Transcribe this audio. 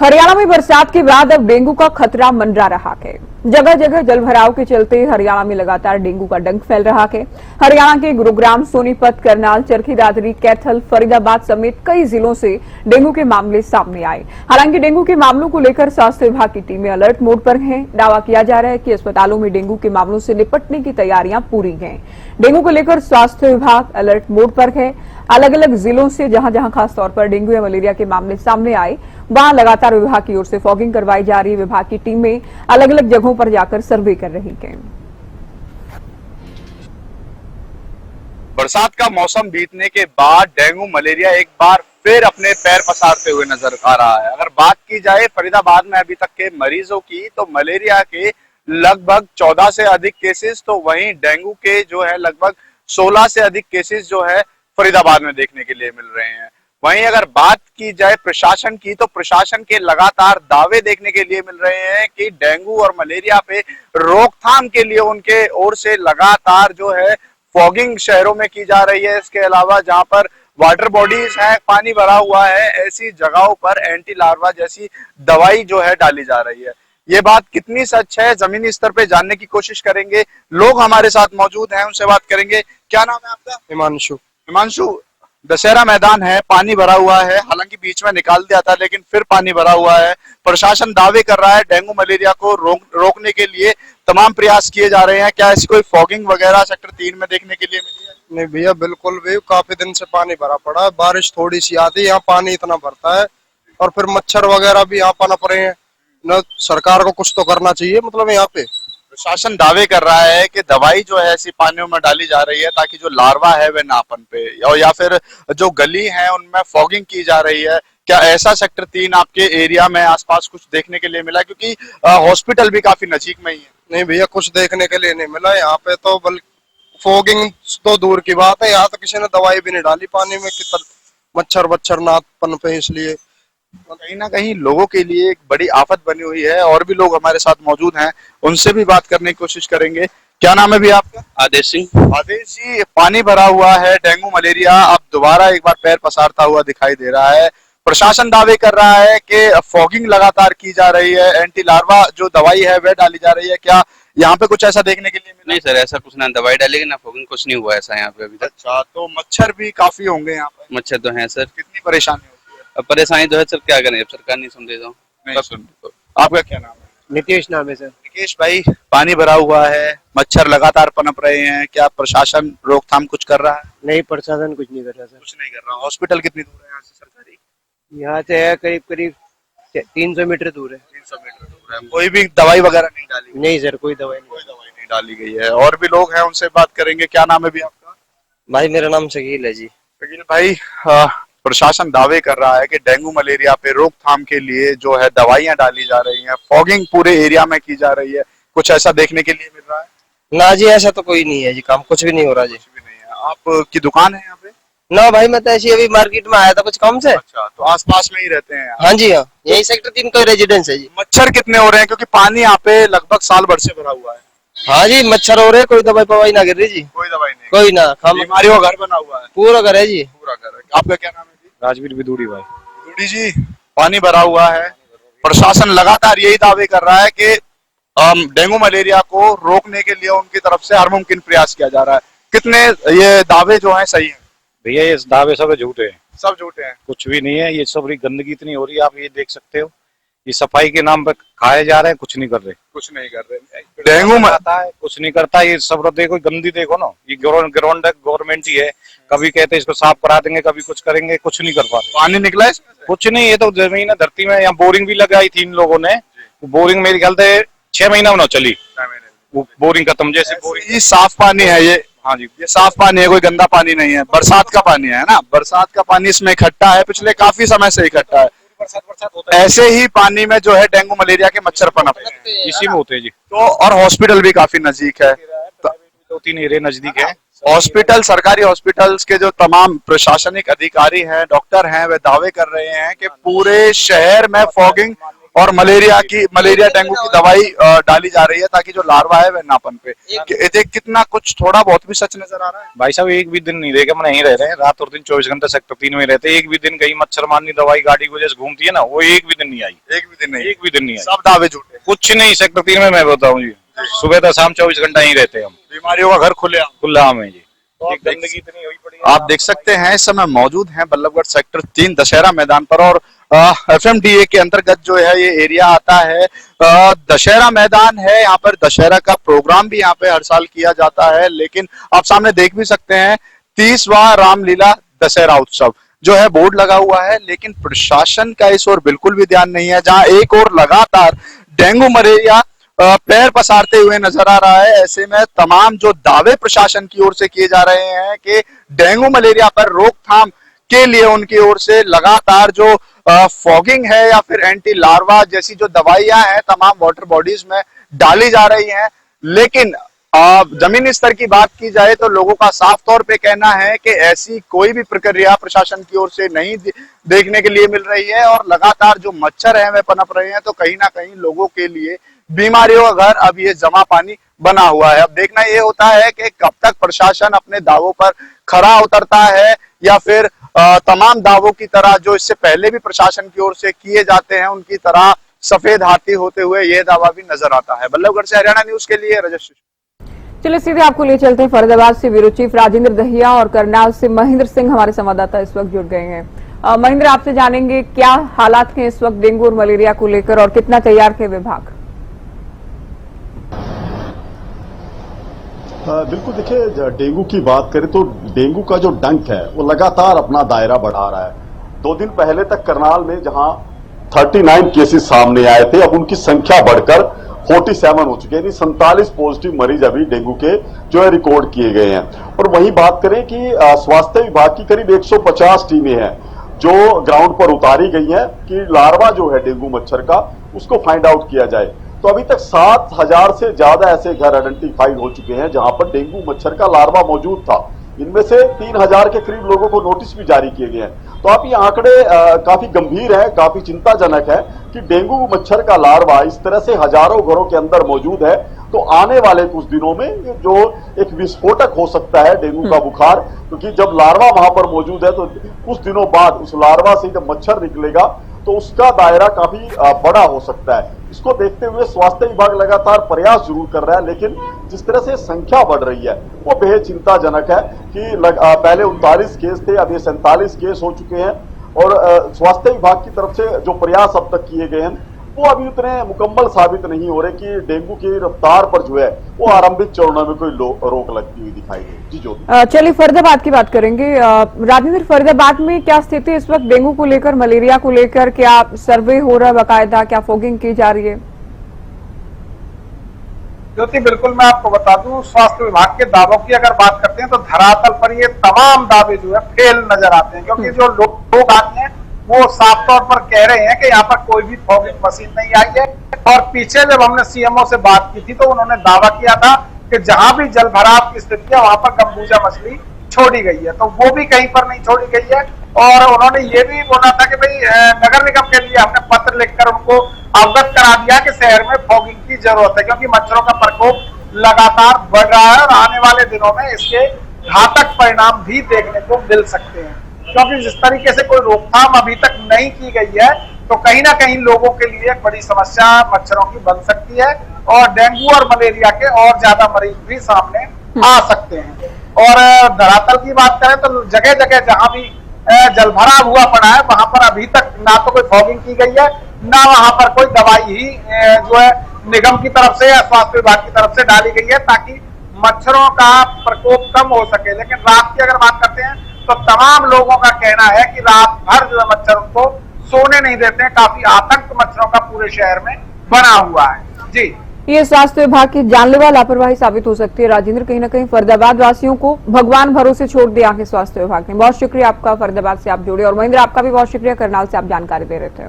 हरियाणा में बरसात के बाद अब डेंगू का खतरा मंडरा रहा है। जगह जगह जलभराव के चलते हरियाणा में लगातार डेंगू का डंक फैल रहा है। हरियाणा के गुरुग्राम, सोनीपत, करनाल, चरखी दादरी, कैथल, फरीदाबाद समेत कई जिलों से डेंगू के मामले सामने आए। हालांकि डेंगू के मामलों को लेकर स्वास्थ्य विभाग की टीमें अलर्ट मोड पर हैं। दावा किया जा रहा है कि अस्पतालों में डेंगू के मामलों से निपटने की तैयारियां पूरी हैं। डेंगू को लेकर स्वास्थ्य विभाग अलर्ट मोड पर है। अलग अलग जिलों से जहां जहां खासतौर पर डेंगू या मलेरिया के मामले सामने आए, वहां लगातार विभाग की ओर से फॉगिंग करवाई जा रही है। विभाग की टीमें अलग अलग जगहों पर जाकर सर्वे कर रही है। बरसात का मौसम बीतने के बाद डेंगू मलेरिया एक बार फिर अपने पैर पसारते हुए नजर आ रहा है। अगर बात की जाए फरीदाबाद में अभी तक के मरीजों की, तो मलेरिया के लगभग 14 से अधिक केसेस, तो वहीं डेंगू के जो है लगभग 16 से अधिक केसेस जो है फरीदाबाद में देखने के लिए मिल रहे हैं। वहीं अगर बात की जाए प्रशासन की, तो प्रशासन के लगातार दावे देखने के लिए मिल रहे हैं कि डेंगू और मलेरिया पे रोकथाम के लिए उनके ओर से लगातार जो है फॉगिंग शहरों में की जा रही है। इसके अलावा जहां पर वाटर बॉडीज है, पानी भरा हुआ है, ऐसी जगहों पर एंटी लार्वा जैसी दवाई जो है डाली जा रही है। ये बात कितनी सच है, जमीनी स्तर पे जानने की कोशिश करेंगे। लोग हमारे साथ मौजूद हैं, उनसे बात करेंगे। क्या नाम है आपका? हिमांशु। हिमांशु, दशहरा मैदान है, पानी भरा हुआ है, हालांकि बीच में निकाल दिया था लेकिन फिर पानी भरा हुआ है। प्रशासन दावे कर रहा है डेंगू मलेरिया को रोकने के लिए तमाम प्रयास किए जा रहे हैं। क्या ऐसी कोई फॉगिंग वगैरह सेक्टर 3 में देखने के लिए मिली है? नहीं भैया, बिल्कुल भी। काफी दिन से पानी भरा पड़ा है, बारिश थोड़ी सी आती है, यहाँ पानी इतना भरता है और फिर मच्छर वगैरह भी यहाँ पनप रहे हैं। न सरकार को कुछ तो करना चाहिए। मतलब यहाँ पे प्रशासन दावे कर रहा है कि दवाई जो है ऐसी पानियों में डाली जा रही है ताकि जो लार्वा है वह ना पनपे, और या फिर जो गली है उनमें फॉगिंग की जा रही है। क्या ऐसा सेक्टर 3 आपके एरिया में आसपास कुछ देखने के लिए मिला? क्योंकि हॉस्पिटल भी काफी नजीक में ही है। नहीं भैया, कुछ देखने के लिए नहीं मिला यहाँ पे तो। बल्कि फॉगिंग तो दूर की बात है, यहाँ तो किसी ने दवाई भी नहीं डाली पानी में कि मच्छर वच्छर ना पनपे। इसलिए कहीं ना कहीं लोगों के लिए एक बड़ी आफत बनी हुई है। और भी लोग हमारे साथ मौजूद हैं, उनसे भी बात करने की कोशिश करेंगे। क्या नाम है भी आपका? आदेश सिंह। आदेश जी, पानी भरा हुआ है, डेंगू मलेरिया अब दोबारा एक बार पैर पसारता हुआ दिखाई दे रहा है। प्रशासन दावे कर रहा है कि फॉगिंग लगातार की जा रही है, एंटी लार्वा जो दवाई है वह डाली जा रही है। क्या यहाँ पे कुछ ऐसा देखने के लिए मिला? नहीं सर, ऐसा कुछ ना दवाई डालेगी ना फॉगिंग, कुछ नहीं हुआ ऐसा यहाँ पे अभी तक। अच्छा, तो मच्छर भी काफी होंगे यहाँ पे? मच्छर तो है सर। कितनी परेशानी होती है? अब परेशानी तो है सर, क्या करें, अब सरकार नहीं समझे तो। नहीं सुन। आपका क्या नाम है? नीतीश नाम है सर। निकेश भाई, पानी भरा हुआ है, मच्छर लगातार पनप रहे हैं, क्या प्रशासन रोकथाम कुछ कर रहा है? नहीं, प्रशासन कुछ नहीं कर रहा सर। कुछ नहीं कर रहा। हॉस्पिटल कितनी दूर है यहाँ से सरकारी? यहाँ से है करीब करीब 300 मीटर दूर है। 300 मीटर दूर है। कोई भी दवाई वगैरह नहीं डाली गई? नहीं सर, कोई दवाई नहीं। कोई दवाई नहीं डाली गई है। और भी लोग हैं, उनसे बात करेंगे। क्या नाम है भी आपका? भाई मेरा नाम शकील है जी। शकील भाई, प्रशासन दावे कर रहा है कि डेंगू मलेरिया पे रोकथाम के लिए जो है दवाइयां डाली जा रही हैं, फॉगिंग पूरे एरिया में की जा रही है। कुछ ऐसा देखने के लिए मिल रहा है? ना जी, ऐसा तो कोई नहीं है जी, काम कुछ भी नहीं हो रहा जी। कुछ भी नहीं है। आपकी दुकान है यहाँ पे? ना भाई, मैं तो ऐसी अभी मार्केट में आया था कुछ काम से। अच्छा, तो आसपास में ही रहते हैं? हाँ जी, हाँ, यही सेक्टर 3 का रेजिडेंस है जी। मच्छर कितने हो रहे हैं? क्योंकि पानी यहाँ पे लगभग साल भर से भरा हुआ है। हाँ जी, मच्छर हो रहे, कोई दवाई पवाई ना गिर रही जी। कोई दवाई नहीं? कोई ना, खाम बीमारियों का घर बना हुआ है? पूरा घर है जी। पूरा घर है। आपका क्या नाम है जी? राजवीर विदूरी भाई। दूडी जी, पानी भरा हुआ है, प्रशासन लगातार यही दावे कर रहा है कि डेंगू मलेरिया को रोकने के लिए उनकी तरफ से हर मुमकिन प्रयास किया जा रहा है। कितने ये दावे जो हैं सही हैं? भैया ये दावे सब झूठे हैं, सब झूठे हैं। कुछ भी नहीं है। ये सब गंदगी इतनी हो रही है, आप ये देख सकते हो। ये सफाई के नाम पे खाए जा रहे हैं, कुछ नहीं कर रहे। कुछ नहीं कर रहे। डेंगू आता है, कुछ नहीं करता। ये सब देखो, गंदी देखो ना, ये ग्राउंड गवर्नमेंट ही है। कभी कहते हैं इसको साफ करा देंगे, कभी कुछ करेंगे, कुछ नहीं कर पाते। पानी निकला है इसमें से? कुछ नहीं, ये तो जमीन है, धरती में। यहाँ बोरिंग भी लगाई थी इन लोगों ने। बोरिंग मेरे ख्याल से 6 महीना में चली, वो बोरिंग खत्म। जैसे बोरिंग ये साफ पानी है ये? हाँ जी, ये साफ पानी है, कोई गंदा पानी नहीं है। बरसात का पानी है ना? बरसात का पानी इसमें इकट्ठा है, पिछले काफी समय से इकट्ठा है। ऐसे ही पानी में जो है डेंगू मलेरिया के मच्छर पनपते हैं, इसी में होते हैं जी। तो और हॉस्पिटल भी काफी नजदीक है। 2-3 एरिया नजदीक है। हॉस्पिटल, सरकारी हॉस्पिटल्स के जो तमाम प्रशासनिक अधिकारी हैं, डॉक्टर हैं, वे दावे कर रहे हैं कि पूरे शहर में फॉगिंग और मलेरिया डेंगू की दवाई डाली जा रही है ताकि जो लार्वा है वह ना पनपे। देख कितना कुछ थोड़ा बहुत भी सच नजर आ रहा है। भाई साहब एक भी दिन नहीं रहे, हम यहीं रह रहे हैं, रात और दिन 24 घंटे सेक्टर 3 में रहते हैं। एक भी दिन कहीं मच्छर मारनी दवाई गाड़ी को जैसे घूमती है ना, वो एक भी दिन नहीं आई। एक भी दिन नहीं, एक भी दिन नहीं आई। सब दावे झूठे। कुछ नहीं, सेक्टर 3 में मैं बताऊं जी, सुबह से शाम 24 घंटा यहीं रहते हैं हम। बीमारियों का घर खुला है जी। गंदगी इतनी हुई पड़ी है। आप देख सकते हैं इस समय मौजूद हैं बल्लभगढ़ सेक्टर 3 दशहरा मैदान पर, और FMDA के अंतर्गत जो है ये एरिया आता है। दशहरा मैदान है, यहाँ पर दशहरा का प्रोग्राम भी यहाँ पे हर साल किया जाता है। लेकिन आप सामने देख भी सकते हैं 30वां रामलीला दशहरा उत्सव जो है बोर्ड लगा हुआ है, लेकिन प्रशासन का इस ओर बिल्कुल भी ध्यान नहीं है। जहां एक और लगातार डेंगू मलेरिया पैर पसारते हुए नजर आ रहा है, ऐसे में तमाम जो दावे प्रशासन की ओर से किए जा रहे हैं कि डेंगू मलेरिया पर रोकथाम के लिए उनकी ओर से लगातार जो फॉगिंग है या फिर एंटी लार्वा जैसी जो दवाइयां हैं तमाम वाटर बॉडीज में डाली जा रही हैं। लेकिन जमीनी स्तर की बात की जाए तो लोगों का साफ तौर पे कहना है कि ऐसी कोई भी प्रक्रिया प्रशासन की ओर से नहीं देखने के लिए मिल रही है, और लगातार जो मच्छर है वे पनप रहे हैं। तो कहीं ना कहीं लोगों के लिए बीमारियों का घर अब ये जमा पानी बना हुआ है। अब देखना ये होता है कि कब तक प्रशासन अपने दावों पर खरा उतरता है, या फिर तमाम दावों की तरह जो इससे पहले भी प्रशासन की ओर से किए जाते हैं उनकी तरह सफेद हाथी होते हुए यह दावा भी नजर आता है। बल्लभगढ़ से हरियाणा न्यूज के लिए रजत। चलिए सीधे आपको ले चलते हैं फरीदाबाद से ब्यूरो चीफ राजेंद्र दहिया और करनाल से महेंद्र सिंह हमारे संवाददाता इस वक्त जुड़ गए हैं। महेंद्र, आपसे जानेंगे क्या हालात हैं इस वक्त डेंगू और मलेरिया को लेकर और कितना तैयार है विभाग? बिल्कुल, देखिए डेंगू की बात करें तो डेंगू का जो डंक है वो लगातार अपना दायरा बढ़ा रहा है। 2 दिन पहले तक करनाल में जहां 39 केसेस सामने आए थे, अब उनकी संख्या बढ़कर 47 हो चुके हैं। 47 पॉजिटिव मरीज अभी डेंगू के जो है रिकॉर्ड किए गए हैं। और वहीं बात करें कि स्वास्थ्य विभाग की करीब 150 टीमें हैं जो ग्राउंड पर उतारी गई हैं कि लार्वा जो है डेंगू मच्छर का उसको फाइंड आउट किया जाए। तो अभी तक 7000 से ज्यादा ऐसे घर आइडेंटिफाइड हो चुके हैं जहां पर डेंगू मच्छर का लार्वा मौजूद था। इनमें से 3000 के करीब लोगों को नोटिस भी जारी किए गए हैं। तो आप ये आंकड़े काफी गंभीर है, काफी चिंताजनक है कि डेंगू मच्छर का लार्वा इस तरह से हजारों घरों के अंदर मौजूद है। तो आने वाले कुछ दिनों में जो एक विस्फोटक हो सकता है डेंगू का बुखार, क्योंकि जब लार्वा वहां पर मौजूद है तो कुछ दिनों बाद उस लार्वा से जब मच्छर निकलेगा तो उसका दायरा काफी बड़ा हो सकता है। इसको देखते हुए स्वास्थ्य विभाग लगातार प्रयास जरूर कर रहा है, लेकिन जिस तरह से संख्या बढ़ रही है वो बेहद चिंताजनक है कि पहले 39 केस थे, अब ये 47 केस हो चुके हैं। और स्वास्थ्य विभाग की तरफ से जो प्रयास अब तक किए गए हैं वो अभी उतने मुकम्मल साबित नहीं हो रहे कि डेंगू की रफ्तार पर जो है वो आरंभिक चरणों में कोई रोक लगती हुई दिखाई दे। जी जो चलिए फरीदाबाद की बात करेंगे। राजेंद्र, फरीदाबाद में क्या स्थिति इस वक्त डेंगू को लेकर, मलेरिया को लेकर? क्या सर्वे हो रहा है बाकायदा, क्या फॉगिंग की जा रही है? ज्योति, बिल्कुल मैं आपको बता दूं, स्वास्थ्य विभाग के दावों की अगर बात करते हैं तो धरातल पर ये तमाम दावे जो है फेल नजर आते हैं, क्योंकि जो लोग आते हैं वो साफ तौर पर कह रहे हैं कि यहाँ पर कोई भी फॉगिंग मशीन नहीं आई है। और पीछे जब हमने सीएमओ से बात की थी तो उन्होंने दावा किया था कि जहां भी जल भराव की स्थिति है वहां पर गंबूजा मछली छोड़ी गई है, तो वो भी कहीं पर नहीं छोड़ी गई है। और उन्होंने ये भी बोला था कि भाई नगर निगम के लिए हमने पत्र लिखकर उनको अवगत करा दिया कि शहर में फॉगिंग की जरूरत है, क्योंकि मच्छरों का प्रकोप लगातार बढ़ रहा है और आने वाले दिनों में इसके घातक परिणाम भी देखने को मिल सकते हैं। क्योंकि जिस तरीके से कोई रोकथाम अभी तक नहीं की गई है तो कहीं ना कहीं लोगों के लिए एक बड़ी समस्या मच्छरों की बन सकती है, और डेंगू और मलेरिया के और ज्यादा मरीज भी सामने आ सकते हैं। और धरातल की बात करें तो जगह जगह जहां भी जलभराव हुआ पड़ा है वहां पर अभी तक ना तो कोई फॉगिंग की गई है, ना वहां पर कोई दवाई ही जो है निगम की तरफ से या स्वास्थ्य विभाग की तरफ से डाली गई है ताकि मच्छरों का प्रकोप कम हो सके। लेकिन रात की अगर बात करते हैं तो तमाम लोगों का कहना है कि रात भर जो है मच्छर उनको सोने नहीं देते हैं। काफी आतंक मच्छरों का पूरे शहर में बना हुआ है। जी, ये स्वास्थ्य विभाग की जानलेवा लापरवाही साबित हो सकती है। राजेंद्र, कहीं ना कहीं फरीदाबाद वासियों को भगवान भरोसे छोड़ दिया है स्वास्थ्य विभाग ने। बहुत शुक्रिया आपका, फरीदाबाद से आप जुड़े। और महेंद्र, आपका भी बहुत शुक्रिया, करनाल से आप जानकारी दे रहे थे।